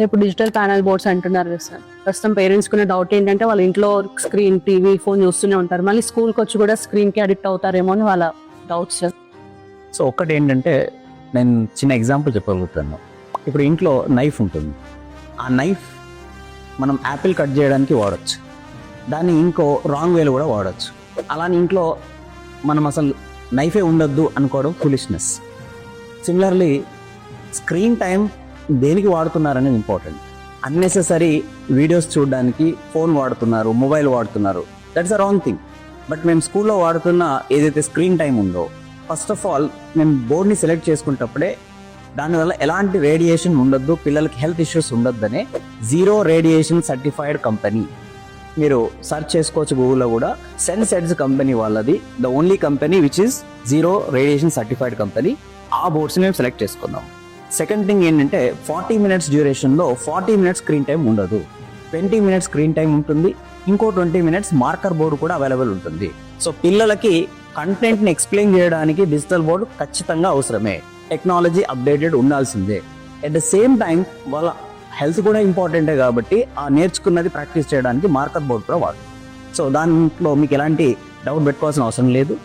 ఇప్పుడు digital panel boards అంటున్నారు కదా సార్. ప్రస్తుతం పేరెంట్స్ కున్న డౌట్ ఏంటంటే వాళ్ళ ఇంట్లో స్క్రీన్, టీవీ, ఫోన్ చూస్తూనే ఉంటారు. మళ్ళీ స్కూల్కి వచ్చి కూడా స్క్రీన్ కి అడిక్ట్ అవుతారేమో అని వాళ్ళ డౌట్స్ సార్. సో ఒక్కటి ఏంటంటే నేను చిన్న ఎగ్జాంపుల్ చెప్పగలుగుతాను. ఇప్పుడు ఇంట్లో నైఫ్ ఉంటుంది. ఆ నైఫ్ మనం యాపిల్ కట్ చేయడానికి వాడచ్చు, దాన్ని ఇంకో రాంగ్ వేలో కూడా వాడచ్చు. అలానే ఇంట్లో మనం అసలు నైఫే ఉండొద్దు అనుకోవడం ఫులిష్నెస్. సిమిలర్లీ స్క్రీన్ టైం దేనికి వాడుతున్నారనేది ఇంపార్టెంట్. అన్నెసెసరీ వీడియోస్ చూడడానికి ఫోన్ వాడుతున్నారు, మొబైల్ వాడుతున్నారు, that's a wrong thing. But మేము స్కూల్లో వాడుతున్న ఏదైతే స్క్రీన్ టైం ఉందో, ఫస్ట్ ఆఫ్ ఆల్ మేము బోర్డ్ని సెలెక్ట్ చేసుకునేటప్పుడే దానివల్ల ఎలాంటి రేడియేషన్ ఉండొద్దు, పిల్లలకి హెల్త్ ఇష్యూస్ ఉండొద్దని జీరో రేడియేషన్ సర్టిఫైడ్ కంపెనీ, మీరు సెర్చ్ చేసుకోవచ్చు గూగుల్లో కూడా, సెన్సెడ్స్ కంపెనీ వాళ్ళది the only company which is zero radiation certified company. ఆ బోర్డ్స్ని మేము సెలెక్ట్ చేసుకుందాం. సెకండ్ థింగ్ ఏంటంటే 40 minutes డ్యూరేషన్లో 40 minutes స్క్రీన్ టైం ఉండదు, 20 minutes స్క్రీన్ టైం ఉంటుంది. ఇంకో 20 minutes మార్కర్ బోర్డు కూడా అవైలబుల్ ఉంటుంది. సో పిల్లలకి కంటెంట్ని ఎక్స్ప్లెయిన్ చేయడానికి డిజిటల్ బోర్డు ఖచ్చితంగా అవసరమే. టెక్నాలజీ అప్డేటెడ్ ఉండాల్సిందే. అట్ ద సేమ్ టైం వాళ్ళ హెల్త్ కూడా ఇంపార్టెంటే కాబట్టి ఆ నేర్చుకున్నది ప్రాక్టీస్ చేయడానికి మార్కర్ బోర్డు కూడా వాడు. సో దాంట్లో మీకు ఎలాంటి డౌట్ పెట్టుకోవాల్సిన అవసరం లేదు.